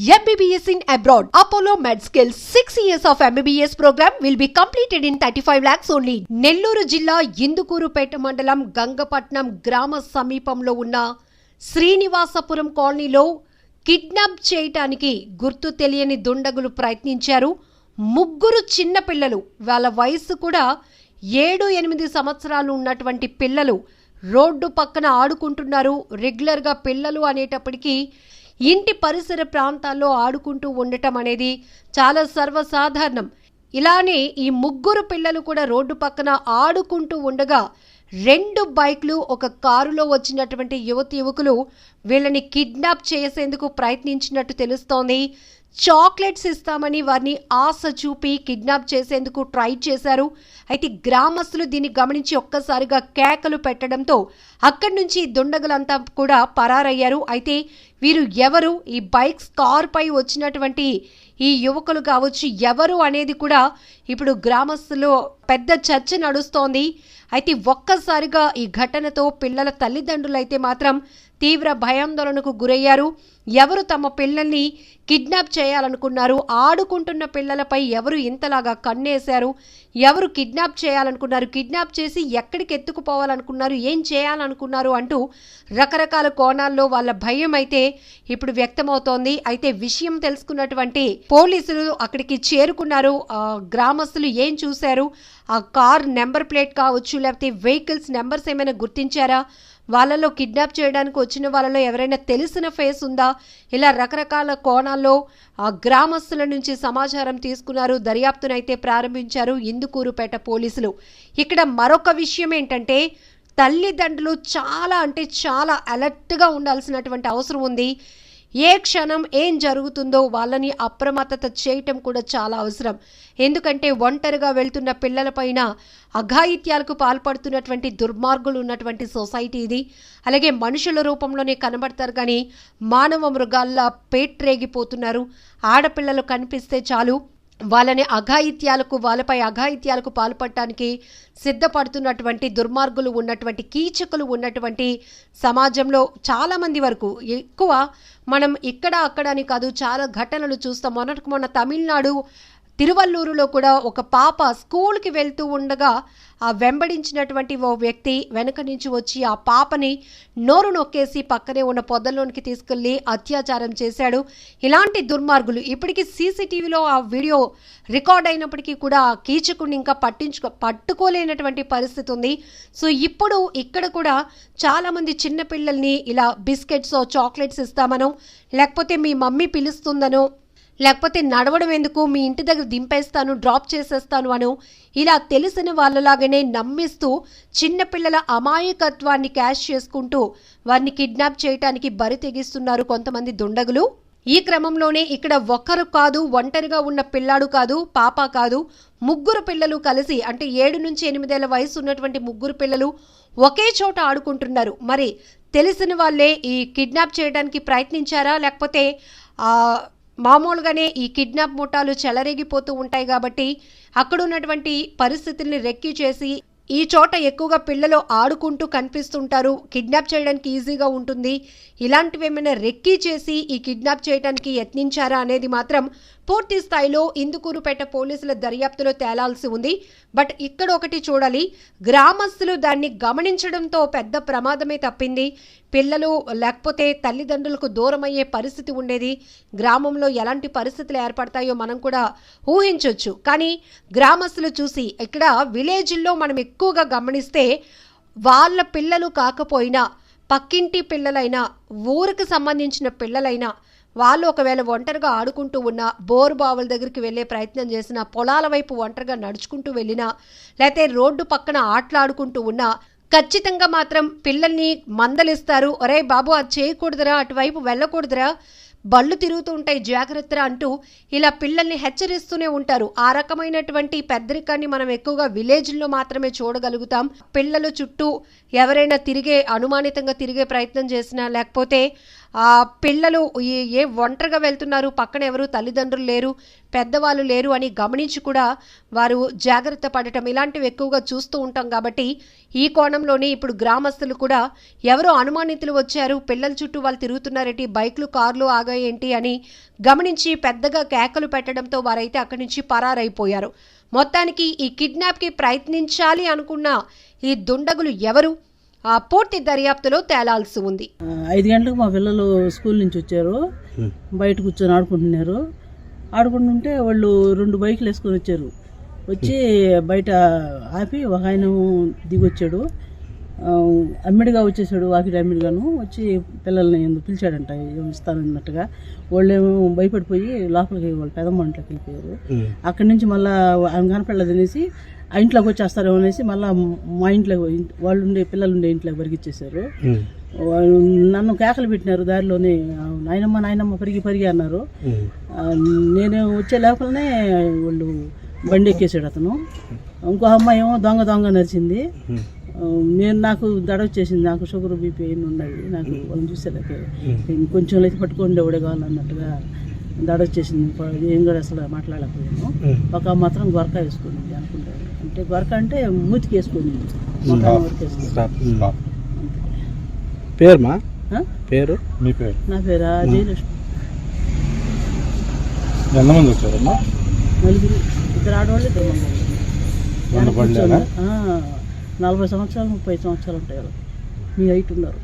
MBBS in abroad. Apollo MedSkill 6 years of MBBS program will be completed in 35 lakhs only. Nellore జిల్లా ఇందుకూరుపేట మండలం గంగపట్నం గ్రామ సమీపంలో ఉన్న శ్రీనివాసపురం కాలనీలో కిడ్నాప్ చేయటానికి గుర్తు తెలియని దుండగులు ప్రయత్నించారు. ముగ్గురు చిన్న పిల్లలు, వాళ్ళ వయసు కూడా 7-8 సంవత్సరాలు ఉన్నటువంటి పిల్లలు రోడ్డు పక్కన ఆడుకుంటున్నారు. రెగ్యులర్గా పిల్లలు అనేటప్పటికీ ఇంటి పరిసర ప్రాంతాల్లో ఆడుకుంటూ ఉండటం అనేది చాలా సర్వసాధారణం. ఇలానే ఈ ముగ్గురు పిల్లలు కూడా రోడ్డు పక్కన ఆడుకుంటూ ఉండగా 2 బైక్లు, ఒక కారులో వచ్చినటువంటి యువకులు వీళ్ళని కిడ్నాప్ చేసేందుకు ప్రయత్నించినట్టు తెలుస్తోంది. చాక్లెట్స్ ఇస్తామని వారిని ఆశ చూపి కిడ్నాప్ చేసేందుకు ట్రై చేశారు. అయితే గ్రామస్తులు దీన్ని గమనించి ఒక్కసారిగా కేకలు పెట్టడంతో అక్కడి నుంచి దుండగులంతా కూడా పరారయ్యారు. అయితే వీరు ఎవరు, ఈ బైక్స్ కారుపై వచ్చినటువంటి ఈ యువకులు కావచ్చు ఎవరు అనేది కూడా ఇప్పుడు గ్రామస్తులు పెద్ద చర్చ నడుస్తోంది. అయితే ఒక్కసారిగా ఈ ఘటనతో పిల్లల తల్లిదండ్రులు అయితే మాత్రం తీవ్ర భయాందోళనకు గురయ్యారు. ఎవరు తమ పిల్లల్ని కిడ్నాప్ చేయాలనుకున్నారు, ఆడుకుంటున్న పిల్లలపై ఎవరు ఇంతలాగా కన్నేశారు, ఎవరు కిడ్నాప్ చేయాలనుకున్నారు, కిడ్నాప్ చేసి ఎక్కడికి ఎత్తుకుపోవాలనుకున్నారు, ఏం చేయాలనుకున్నారు అంటూ రకరకాల కోణాల్లో వాళ్ళ భయం అయితే ఇప్పుడు వ్యక్తమవుతోంది. అయితే విషయం తెలుసుకున్నటువంటి పోలీసులు అక్కడికి చేరుకున్నారు. గ్రామస్తులు ఏం చూశారు, ఆ కార్ నెంబర్ ప్లేట్ కావచ్చు, లేకపోతే వెహికల్స్ నెంబర్స్ ఏమైనా గుర్తించారా, వాళ్ళలో కిడ్నాప్ చేయడానికి వచ్చిన వాళ్ళలో ఎవరైనా తెలిసిన ఫేస్ ఉందా, ఇలా రకరకాల కోణాల్లో ఆ గ్రామస్తుల నుంచి సమాచారం తీసుకున్నారు. దర్యాప్తునైతే ప్రారంభించారు ఇందుకూరుపేట పోలీసులు. ఇక్కడ మరొక విషయం ఏంటంటే తల్లిదండ్రులు చాలా అలర్ట్గా ఉండాల్సినటువంటి అవసరం ఉంది. ఏ క్షణం ఏం జరుగుతుందో వాళ్ళని అప్రమత్తత చేయటం కూడా చాలా అవసరం. ఎందుకంటే ఒంటరిగా వెళ్తున్న పిల్లలపైన అఘాయిత్యాలకు పాల్పడుతున్నటువంటి దుర్మార్గులు ఉన్నటువంటి సొసైటీ ఇది. అలాగే మనుషుల రూపంలోనే కనబడతారు కానీ మానవ మృగాల్లా పేట్రేగిపోతున్నారు. ఆడపిల్లలు కనిపిస్తే చాలు వాళ్ళపై అఘాయిత్యాలకు పాల్పడటానికి సిద్ధపడుతున్నటువంటి దుర్మార్గులు ఉన్నటువంటి కీచకులు ఉన్నటువంటి సమాజంలో చాలామంది వరకు, ఎక్కువ మనం ఇక్కడ అక్కడ అని కాదు చాలా ఘటనలు చూస్తాం. మొన్న తమిళనాడు తిరువల్లూరులో కూడా ఒక పాప స్కూల్కి వెళ్తూ ఉండగా ఆ వెంబడించినటువంటి ఓ వ్యక్తి వెనక నుంచి వచ్చి ఆ పాపని నోరు నొక్కేసి పక్కనే ఉన్న పొదల్లోనికి తీసుకెళ్లి అత్యాచారం చేశాడు. ఇలాంటి దుర్మార్గులు ఇప్పటికీ సీసీటీవీలో ఆ వీడియో రికార్డ్ అయినప్పటికీ కూడా ఆ కీచకుడిని ఇంకా పట్టుకోలేనటువంటి పరిస్థితి ఉంది. సో ఇప్పుడు ఇక్కడ కూడా చాలామంది చిన్నపిల్లల్ని ఇలా బిస్కెట్స్, చాక్లెట్స్ ఇస్తామనో, లేకపోతే మీ మమ్మీ పిలుస్తుందనో, లేకపోతే నడవడం ఎందుకు, మీ ఇంటి దగ్గర దింపేస్తాను, డ్రాప్ చేసేస్తాను అను ఇలా తెలిసిన వాళ్ళలాగానే నమ్మిస్తూ చిన్నపిల్లల అమాయకత్వాన్ని క్యాష్ చేసుకుంటూ వారిని కిడ్నాప్ చేయడానికి బరి తెగిస్తున్నారు కొంతమంది దుండగులు. ఈ క్రమంలోనే ఇక్కడ ఒక్కరు కాదు, ఒంటరిగా ఉన్న పిల్లాడు కాదు, పాప కాదు, ముగ్గురు పిల్లలు కలిసి, అంటే 7-8 ఏళ్ల వయసు ఉన్నటువంటి ముగ్గురు పిల్లలు ఒకే చోట ఆడుకుంటున్నారు. మరి తెలిసిన వాళ్ళే ఈ కిడ్నాప్ చేయడానికి ప్రయత్నించారా, లేకపోతే మామూలుగానే ఈ కిడ్నాప్ ముఠాలు చెలరేగిపోతూ ఉంటాయి కాబట్టి అక్కడ ఉన్నటువంటి పరిస్థితుల్ని రెక్కి చేసి ఈ చోట ఎక్కువగా పిల్లలు ఆడుకుంటూ కనిపిస్తుంటారు, కిడ్నాప్ చేయడానికి ఈజీగా ఉంటుంది, ఇలాంటివి ఏమైనా రెక్కీ చేసి ఈ కిడ్నాప్ చేయడానికి యత్నించారా అనేది మాత్రం పూర్తి స్థాయిలో ఇందుకూరుపేట పోలీసుల దర్యాప్తులో తేలాల్సి ఉంది. బట్ ఇక్కడ ఒకటి చూడాలి, గ్రామస్తులు దాన్ని గమనించడంతో పెద్ద ప్రమాదమే తప్పింది. పిల్లలు లేకపోతే తల్లిదండ్రులకు దూరం అయ్యే పరిస్థితి ఉండేది. గ్రామంలో ఎలాంటి పరిస్థితులు ఏర్పడతాయో మనం కూడా ఊహించవచ్చు. కానీ గ్రామస్తులు చూసి ఇక్కడ విలేజ్ల్లో మనం ఎక్కువగా గమనిస్తే వాళ్ళ పిల్లలు కాకపోయినా పక్కింటి పిల్లలైనా, ఊరికి సంబంధించిన పిల్లలైనా, వాళ్ళు ఒకవేళ ఒంటరిగా ఆడుకుంటూ ఉన్న బోరు బావుల దగ్గరికి వెళ్ళే ప్రయత్నం చేసినా, పొలాల వైపు ఒంటరిగా నడుచుకుంటూ వెళ్ళినా, లేకపోతే రోడ్డు పక్కన ఆటలాడుకుంటూ ఉన్నా ఖచ్చితంగా మాత్రం పిల్లల్ని మందలిస్తారు. ఒరే బాబు అది చేయకూడదురా, అటువైపు వెళ్ళకూడదురా, బళ్ళు తిరుగుతూ ఉంటాయి జాగ్రత్తరా అంటూ ఇలా పిల్లల్ని హెచ్చరిస్తూనే ఉంటారు. ఆ రకమైనటువంటి పెద్దరికాన్ని మనం ఎక్కువగా విలేజ్లో మాత్రమే చూడగలుగుతాం. పిల్లలు చుట్టూ ఎవరైనా అనుమానితంగా తిరిగే ప్రయత్నం చేసినా, లేకపోతే పిల్లలు ఏ ఒంటరిగా వెళ్తున్నారు, పక్కన ఎవరు తల్లిదండ్రులు లేరు, పెద్దవాళ్ళు లేరు అని గమనించి కూడా వారు జాగ్రత్త పడటం ఇలాంటివి ఎక్కువగా చూస్తూ ఉంటాం. కాబట్టి ఈ కోణంలోనే ఇప్పుడు గ్రామస్తులు కూడా ఎవరో అనుమానితులు వచ్చారు, పిల్లల చుట్టూ వాళ్ళు తిరుగుతున్నారేంటి, బైక్లు కార్లు ఆగాయేంటి అని గమనించి పెద్దగా కేకలు పెట్టడంతో వారైతే అక్కడి నుంచి పరారైపోయారు. మొత్తానికి ఈ కిడ్నాప్కి ప్రయత్నించాలి అనుకున్న ఈ దుండగులు ఎవరు పూర్తి దర్యాప్తులో తేలాల్సి ఉంది. 5 గంటలకు మా పిల్లలు స్కూల్ నుంచి వచ్చారు, బయట కూర్చొని ఆడుకుంటుంటే వాళ్ళు 2 బైకులు వేసుకొని వచ్చారు. వచ్చి బయట ఆపి ఒక ఆయన దిగొచ్చాడు, అమ్మిడిగా వచ్చేసాడు, వాకిటి అమ్మిడిగాను వచ్చి పిల్లల్ని పిలిచాడంట ఇస్తానన్నట్టుగా. వాళ్ళు ఏమో భయపడిపోయి లోపలికి వాళ్ళు పెదమ్మ ఇంట్లోకి వెళ్ళిపోయారు. అక్కడి నుంచి మళ్ళీ ఆమె కనపడలేదు అనేసి ఆ ఇంట్లోకి వచ్చేస్తారేమో అనేసి మళ్ళీ మా ఇంట్లో పిల్లలు ఉండే ఇంట్లోకి పరిగిచ్చేసారు. నన్ను కేకలు పెట్టినారు దారిలోనే, నాయనమ్మ పరిగి అన్నారు. నేను వచ్చే లోపలనే వాళ్ళు బండి ఎక్కేసాడు అతను. ఇంకో అమ్మాయి ఏమో దొంగ నరిచింది. నాకు దడ వచ్చేసింది, నాకు షుగర్ బీపీ అయిన ఉన్నాయి, నాకు వాళ్ళని చూసేలాకే కొంచెం అయితే పట్టుకుండేవాడే కావాలన్నట్టుగా దడ వచ్చేసింది. ఏం కూడా అసలు మాట్లాడలేకపోయాను. ఒక మాత్రం గొరక వేసుకుని అనుకుంటాను, అంటే గొరక అంటే మూతికి వేసుకుని పేరు నా పేరా జయలక్ష్మి. ఎంతమంది వచ్చారమ్మా? 4, 2 ఆడవాళ్ళు 2 మగవాళ్ళు. 40 సంవత్సరాలు 30 సంవత్సరాలు ఉంటాయి. మీ హైట్ ఉన్నారు.